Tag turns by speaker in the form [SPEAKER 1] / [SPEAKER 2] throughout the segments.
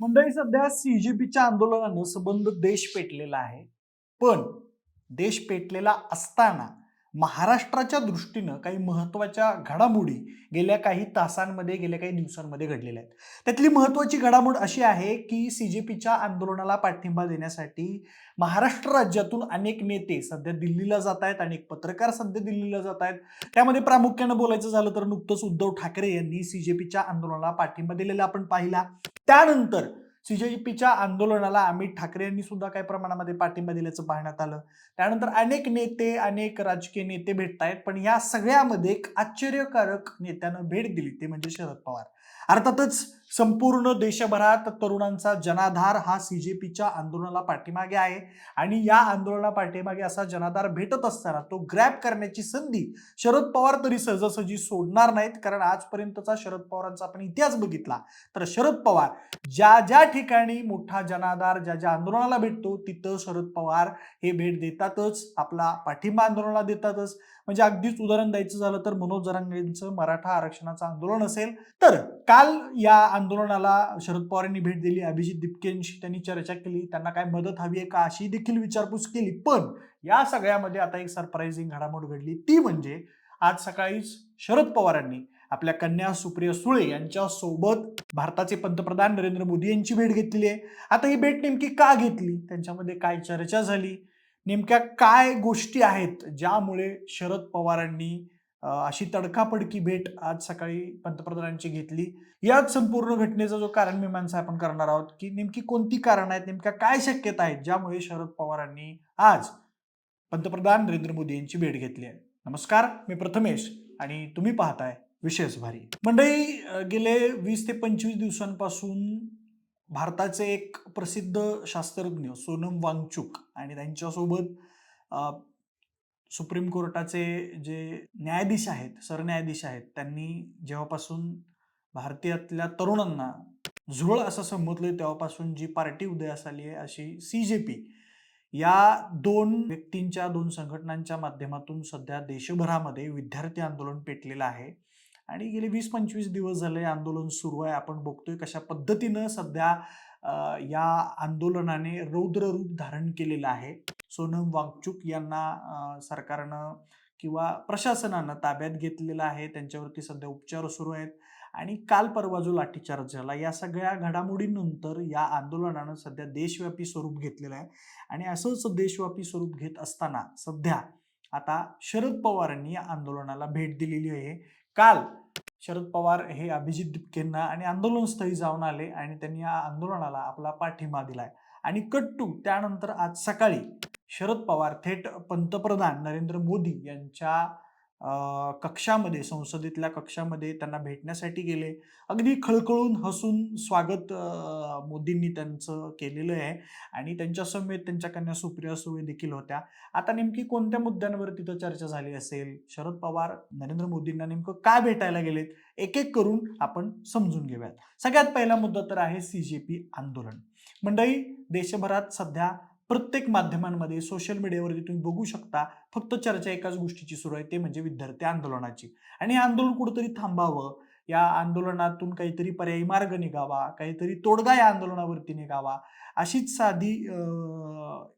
[SPEAKER 1] मंडळी सध्या सीजेपीच्या आंदोलनानं संबंध देश पेटलेला आहे. पण देश पेटलेला असताना महाराष्ट्राच्या दृष्टीनं काही महत्त्वाच्या घडामोडी गेल्या काही तासांमध्ये, गेल्या काही दिवसांमध्ये घडलेल्या आहेत. त्यातली महत्त्वाची घडामोड अशी आहे, की सीजेपीच्या आंदोलनाला पाठिंबा देण्यासाठी महाराष्ट्र राज्यातून अनेक नेते सध्या दिल्लीला जात आहेत, अनेक पत्रकार सध्या दिल्लीला जात आहेत. त्यामध्ये प्रामुख्यानं बोलायचं झालं तर नुकतंच उद्धव ठाकरे यांनी सीजेपीच्या आंदोलनाला पाठिंबा दिलेला आपण पाहिला. त्यानंतर सीजेपीच्या आंदोलनाला अमित ठाकरे यांनी सुद्धा काही प्रमाणामध्ये पाठिंबा दिल्याचं पाहण्यात आलं. त्यानंतर अनेक नेते, अनेक राजकीय नेते भेटतायत, पण या सगळ्यामध्ये एक आश्चर्यकारक नेत्यानं भेट दिली, ते म्हणजे शरद पवार. अर्थातच संपूर्ण देशभरात तरुणांचा जनाधार हा सीजेपीच्या आंदोलनाला पाठीमागे आहे आणि या आंदोलना पाठीमागे असा जनाधार भेटत असताना तो ग्रॅब करण्याची संधी शरद पवार तरी सहजासहजी सोडणार नाहीत. कारण आजपर्यंतचा शरद पवारांचा आपण इतिहास बघितला तर शरद पवार ज्या ज्या ठिकाणी मोठा जनाधार ज्या ज्या आंदोलनाला भेटतो तिथं शरद पवार हे भेट देतातच, आपला पाठिंबा आंदोलनाला देतातच. म्हणजे अगदीच उदाहरण द्यायचं झालं तर मनोज जरांगेंचं मराठा आरक्षणाचं आंदोलन असेल तर काल या आंदोलनाला शरद पवार यांनी भेट दिली. अभिजित दिपकेंशी त्यांनी चर्चा केली, त्यांना काय मदत हवी आहे का अशी देखील विचारपूस केली. पण या सगळ्यामध्ये आता एक सरप्राइझिंग घडामोड घडली, ती म्हणजे आज सकाळीच शरद पवारांनी आपल्या कन्या सुप्रिया सुळे यांच्या सोबत भारताचे पंतप्रधान नरेंद्र मोदी यांची भेट घेतलेली आहे. आता ही भेट नेमकी का घेतली, त्यांच्यामध्ये काय चर्चा झाली, नेमक्या काय गोष्टी आहेत ज्यामुळे शरद पवारांनी अशी तडकाफडकी भेट आज सकाळी पंतप्रधानांची घेतली, याच संपूर्ण घटनेचा जो कारण मीमांसा आपण करणार आहोत, की नेमकी कोणती कारण आहेत, नेमक्या काय शक्यता आहेत ज्यामुळे शरद पवारांनी आज पंतप्रधान नरेंद्र मोदी यांची भेट घेतली आहे. नमस्कार, मी प्रथमेश आणि तुम्ही पाहताय विशेष भारी. मंडळी, गेले 20 ते 25 दिवसांपासून भारताचे एक प्रसिद्ध शास्त्रज्ञ सोनम वांगचुक आणि त्यांच्यासोबत सुप्रीम कोर्टाचे जे न्यायाधीश आहेत, सरन्यायाधीश आहेत, त्यांनी जेव्हापासून भारतीयातल्या तरुणांना झुरळ असं संबोधलंय तेव्हापासून जी पार्टी उदयास आली आहे अशी सीजेपी, या दोन व्यक्तींच्या, दोन संघटनांच्या माध्यमातून सध्या देशभरामध्ये विद्यार्थी आंदोलन पेटलेलं आहे आणि गेले 20-25 दिवस झाले आंदोलन सुरू आहे. आपण बघतोय कशा पद्धतीनं सध्या या आंदोलनाने रौद्र रूप धारण केलेलं आहे. सोनम वांगचुक यांना सरकारनं किंवा प्रशासनानं ताब्यात घेतलेलं आहे. त्यांच्यावरती सध्या उपचार सुरू आहेत आणि काल परवा जो लाठीचार्ज झाला, या सगळ्या घडामोडींनंतर या आंदोलनानं सध्या देशव्यापी स्वरूप घेतलेलं आहे आणि असंच देशव्यापी स्वरूप घेत असताना सध्या आता शरद पवारांनी या आंदोलनाला भेट दिलेली आहे. काल शरद पवार हे अभिजित दिपकेंना आणि आंदोलनस्थळी जाऊन आले आणि त्यांनी या आंदोलनाला आपला पाठिंबा दिलाय आणि कट्टू त्यानंतर आज सकाळी शरद पवार थेट पंतप्रधान नरेंद्र मोदी यांच्या कक्षामध्ये, संसदेतल्या कक्षामध्ये त्यांना भेटण्यासाठी गेले. अगदी खळखळून हसून स्वागत मोदींनी त्यांचं केलेलं आहे आणि त्यांच्या समेत त्यांच्या कन्या सुप्रिया सुळे देखील होत्या. आता नेमकी कोणत्या मुद्द्यांवर तिथं चर्चा झाली असेल, शरद पवार नरेंद्र मोदींना नेमकं काय भेटायला गेलेत, एक एक करून आपण समजून घेऊयात. सगळ्यात पहिला मुद्दा तर आहे सीजेपी आंदोलन. मंडळी, देशभरात सध्या प्रत्येक माध्यमांमध्ये, सोशल मीडियावरती तुम्ही बघू शकता, फक्त चर्चा एकाच गोष्टीची सुरू आहे, ते म्हणजे विद्यार्थी आंदोलनाची. आणि हे आंदोलन कुठेतरी थांबावं, या आंदोलनातून काहीतरी पर्यायी मार्ग निघावा, काहीतरी तोडगा या आंदोलनावरती निघावा, अशीच साधी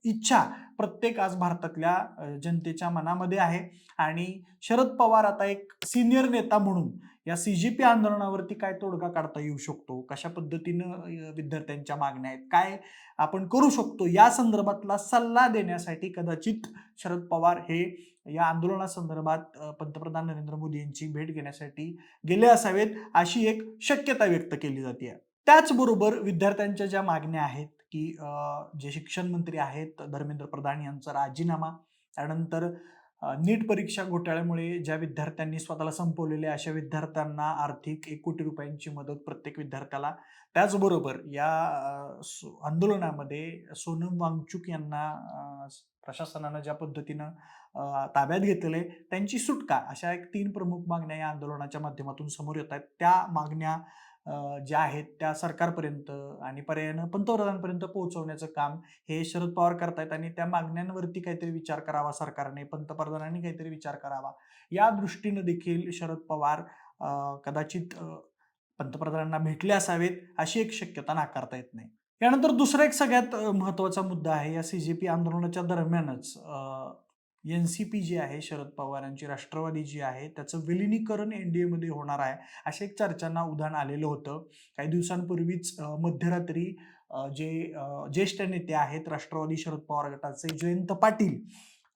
[SPEAKER 1] इच्छा प्रत्येक आज भारतातल्या जनतेच्या मनामध्ये आहे. आणि शरद पवार आता एक सिनियर नेता म्हणून या सीजेपी आंदोलनावरती काय तोडगा काढता येऊ शकतो, कशा पद्धतीनं विद्यार्थ्यांच्या मागण्या आहेत, काय आपण करू शकतो, या संदर्भातला सल्ला देण्यासाठी कदाचित शरद पवार हे या आंदोलनासंदर्भात पंतप्रधान नरेंद्र मोदी यांची भेट घेण्यासाठी गेले असावेत, अशी एक शक्यता व्यक्त केली जाते. त्याचबरोबर विद्यार्थ्यांच्या ज्या मागण्या आहेत, की जे शिक्षण मंत्री आहेत धर्मेंद्र प्रधान यांचा राजीनामा, त्यानंतर नीट परीक्षा घोटाळ्यामुळे ज्या विद्यार्थ्यांनी स्वतःला संपवलेले अशा विद्यार्थ्यांना आर्थिक 1 कोटी रुपयांची मदत प्रत्येक विद्यार्थ्याला, त्याचबरोबर या आंदोलनामध्ये सोनम वांगचुक यांना प्रशासनानं ज्या पद्धतीनं ताब्यात घेतलेले त्यांची सुटका, अशा एक 3 प्रमुख मागण्या या आंदोलनाच्या माध्यमातून समोर येत आहेत. त्या मागण्या ज्या आहेत त्या सरकारपर्यंत आणि पर्यायानं पंतप्रधानांपर्यंत पोहोचवण्याचं काम हे शरद पवार करतायत आणि त्या मागण्यांवरती काहीतरी विचार करावा सरकारने, पंतप्रधानांनी काहीतरी विचार करावा, या दृष्टीनं देखील शरद पवार कदाचित पंतप्रधानांना भेटले असावेत अशी एक शक्यता नाकारता येत नाही. यानंतर दुसरा एक सगळ्यात महत्त्वाचा मुद्दा आहे. या सी आंदोलनाच्या दरम्यानच एन-सी-पी जी आहे, शरद पवारांची राष्ट्रवादी जी आहे, त्याचं विलिनीकरण एन-डी-एमध्ये होणार आहे, अशा एक चर्चांना उधाण आलेलं होतं. काही दिवसांपूर्वीच मध्यरात्री जे ज्येष्ठ नेते आहेत राष्ट्रवादी शरद पवार गटाचे जयंत पाटील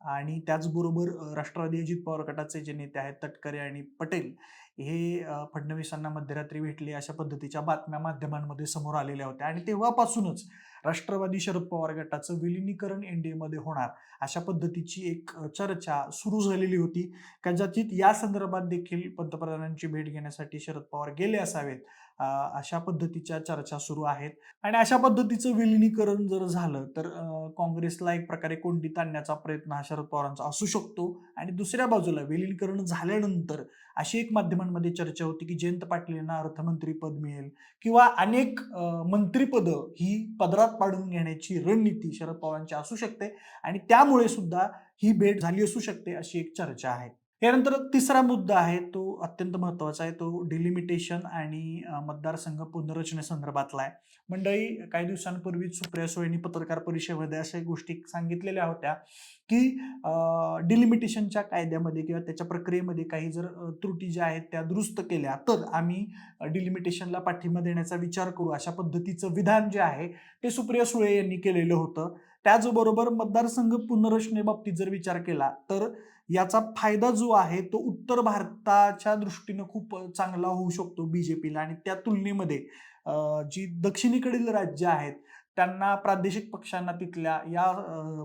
[SPEAKER 1] आणि त्याचबरोबर राष्ट्रवादी अजित पवार गटाचे जे नेते आहेत तटकरे आणि पटेल हे फडणवीसांना मध्यरात्री भेटले अशा पद्धतीच्या बातम्या माध्यमांमध्ये समोर आलेल्या होत्या आणि तेव्हापासूनच राष्ट्रवादी शरद पवार गटाचं विलिनीकरण एनडीएमध्ये होणार अशा पद्धतीची एक चर्चा सुरू झालेली होती. कदाचित या संदर्भात देखील पंतप्रधानांची भेट घेण्यासाठी शरद पवार गेले असावेत अशा पद्धतीच्या चर्चा सुरू आहेत. आणि अशा पद्धतीचं विलिनीकरण जर झालं तर काँग्रेसला एक प्रकारे कोंडीत आणण्याचा प्रयत्न हा शरद पवारांचा असू शकतो. आणि दुसऱ्या बाजूला विलिनीकरण झाल्यानंतर अशी एक माध्यमांमध्ये चर्चा होती की जयंत पाटील यांना अर्थमंत्री पद मिळेल किंवा अनेक मंत्रिपदं ही पदरात पाडून घेण्याची रणनीती शरद पवारांची असू शकते आणि त्यामुळे सुद्धा ही भेट झाली असू शकते अशी एक चर्चा आहे. यानंतर तिसरा मुद्दा आहे तो अत्यंत महत्त्वाचा आहे, तो डिलिमिटेशन आणि मतदारसंघ पुनर्रचनेसंदर्भातला आहे. मंडळी, काही दिवसांपूर्वीच सुप्रिया सुळेंनी पत्रकार परिषदेमध्ये अशा गोष्टी सांगितलेल्या होत्या की डिलिमिटेशनच्या कायद्यामध्ये किंवा त्याच्या प्रक्रियेमध्ये काही जर त्रुटी ज्या आहेत त्या दुरुस्त केल्या तर आम्ही डिलिमिटेशनला पाठिंबा देण्याचा विचार करू, अशा पद्धतीचं विधान जे आहे ते सुप्रिया सुळे यांनी केलेलं होतं. त्याचबरोबर मतदारसंघ पुनर्रचनेबाबतीत जर विचार केला तर याचा फायदा जो आहे तो उत्तर भारताच्या दृष्टीनं खूप चांगला होऊ शकतो बीजेपीला आणि त्या तुलनेमध्ये जी दक्षिणेकडील राज्य आहेत त्यांना, प्रादेशिक पक्षांना तिथल्या या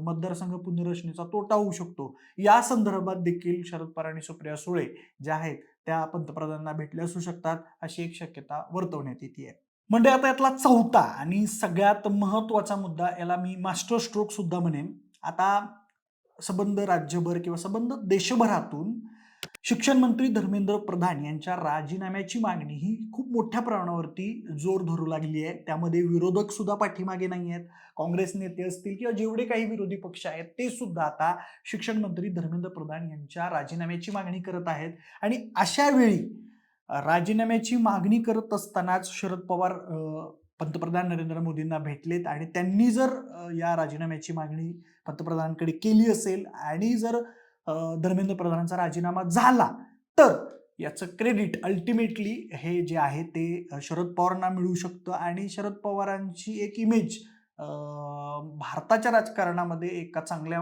[SPEAKER 1] मतदारसंघ पुनर्रचनेचा तोटा होऊ शकतो. या संदर्भात देखील शरद पवार आणि सुप्रिया सुळे ज्या आहेत त्या पंतप्रधानांना भेटल्या असू शकतात अशी एक शक्यता वर्तवण्यात येते. म्हणजे आता यातला चौथा आणि सगळ्यात महत्वाचा मुद्दा, याला मी मास्टर स्ट्रोक सुद्धा म्हणेन. आता संबंध राज्यभर किंवा संबंध देशभरातून शिक्षण मंत्री धर्मेंद्र प्रधान यांच्या राजीनाम्याची मागणी ही खूप मोठ्या प्रमाणावरती जोर धरू लागली आहे. त्यामध्ये विरोधक सुद्धा पाठीमागे नाही आहेत. काँग्रेस नेते असतील किंवा जेवढे काही विरोधी पक्ष आहेत ते सुद्धा आता शिक्षण मंत्री धर्मेंद्र प्रधान यांच्या राजीनाम्याची मागणी करत आहेत. आणि अशा वेळी राजीनाम्याची मागणी करत असतानाच शरद पवार पंतप्रधान नरेंद्र मोदींना भेटलेत आणि त्यांनी जर या राजीनाम्याची मागणी पंतप्रधानांकडे केली असेल आणि जर धर्मेंद्र प्रधानांचा राजीनामा झाला तर याचं क्रेडिट अल्टिमेटली हे जे आहे ते शरद पवारांना मिळू शकतं आणि शरद पवारांची एक इमेज भारताच्या राजकारणामध्ये एका चांगल्या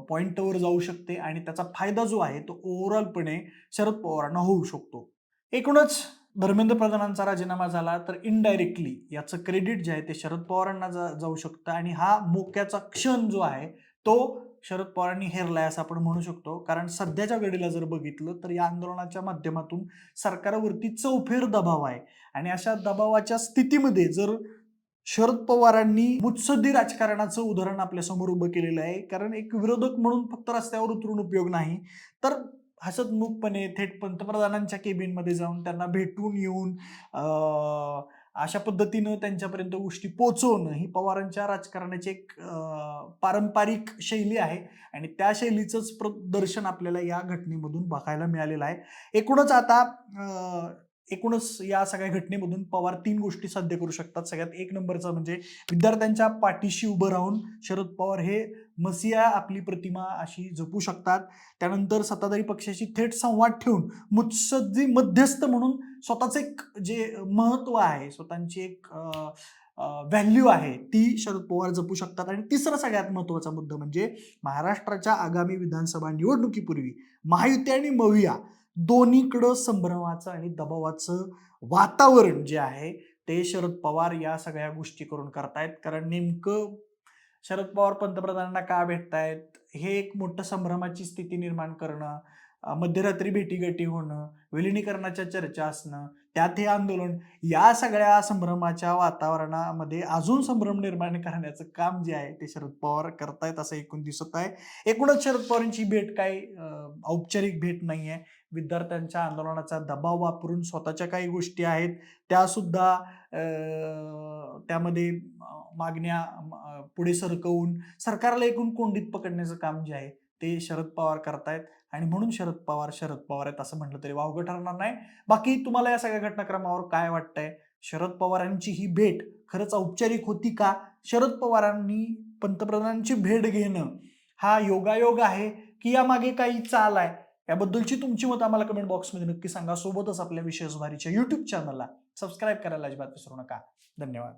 [SPEAKER 1] पॉइंटवर जाऊ शकते आणि त्याचा फायदा जो आहे तो ओव्हरऑलपणे शरद पवारांना होऊ शकतो. एकूणच धर्मेंद्र प्रधानांचा राजीनामा झाला तर इनडायरेक्टली याचं क्रेडिट जे आहे ते शरद पवारांना जाऊ शकतं आणि हा मोक्याचा क्षण जो आहे तो शरद पवारांनी हेरलाय असं आपण म्हणू शकतो. कारण सध्याच्या घडीला जर बघितलं तर या आंदोलनाच्या माध्यमातून सरकारवरती चौफेर दबाव आहे आणि अशा दबावाच्या स्थितीमध्ये जर शरद पवारांनी मुत्सद्दी राजकारणाचं उदाहरण आपल्यासमोर उभं केलेलं आहे. कारण एक विरोधक म्हणून फक्त रस्त्यावर उतरून उपयोग नाही, तर हसतमुखपणे थेट पंतप्रधानांच्या केबिनमध्ये जाऊन त्यांना भेटून येऊन अशा पद्धतीनं त्यांच्यापर्यंत गोष्टी पोहोचवणं ही पवारांच्या राजकारणाची एक पारंपरिक शैली आहे आणि त्या शैलीचंच प्रदर्शन आपल्याला या घटनेमधून बघायला मिळालेलं आहे. एकूणच या सगळ्या घटनेमधून पवार 3 गोष्टी साध्य करू शकतात. सगळ्यात एक नंबरचा म्हणजे विद्यार्थ्यांच्या पाठीशी उभं राहून शरद पवार हे मसिया आपली प्रतिमा अशी जपू शकतात. त्यानंतर सत्ताधारी पक्षाशी थेट संवाद ठेवून मुत्सद्दी मध्यस्थ म्हणून स्वतःचं एक जे महत्व आहे, स्वतःची एक व्हॅल्यू आहे ती शरद पवार जपू शकतात. आणि तिसरा सगळ्यात महत्वाचा मुद्दा म्हणजे महाराष्ट्राच्या आगामी विधानसभा निवडणुकीपूर्वी महायुती आणि मविया दोन्हीकडं संभ्रमाचं आणि दबावाचं वातावरण जे आहे ते शरद पवार या सगळ्या गोष्टी करून करतायत. कारण नेमकं शरद पवार पंतप्रधानांना का भेटतायत हे एक मोठं संभ्रमाची स्थिती निर्माण करणं, मध्यरात्री भेटीगाठी होणं, विलिनीकरणाच्या चर्चा असणं, त्यात हे आंदोलन, या सगळ्या संभ्रमाच्या वातावरणामध्ये अजून संभ्रम निर्माण करण्याचं काम जे आहे ते शरद पवार करतायत असं एकूण दिसत आहे. एकूणच शरद पवारांची भेट काही औपचारिक भेट नाही आहे. विद्यार्थ्यांच्या आंदोलनाचा दबाव वापरून स्वतःच्या काही गोष्टी आहेत त्या सुद्धा त्यामध्ये मागण्या पुढे सरकवून सरकारला एकूण कोंडीत पकडण्याचं काम जे आहे ते शरद पवार करतायत आणि म्हणून शरद पवार आहेत असं म्हटलं तरी वावगं ठरणार नाही. बाकी तुम्हाला या सगळ्या घटनाक्रमावर काय वाटतंय? शरद पवारांची ही भेट खरंच औपचारिक होती का? शरद पवारांनी पंतप्रधानांची भेट घेणं हा योगायोग आहे की यामागे काही चाल आहे? याबद्दलची तुमची मत आम्हाला कमेंट बॉक्समध्ये नक्की सांगा. सोबतच आपल्या विशेष भारीच्या YouTube चॅनलला सबस्क्राईब करायला अजिबात विसरू नका. धन्यवाद.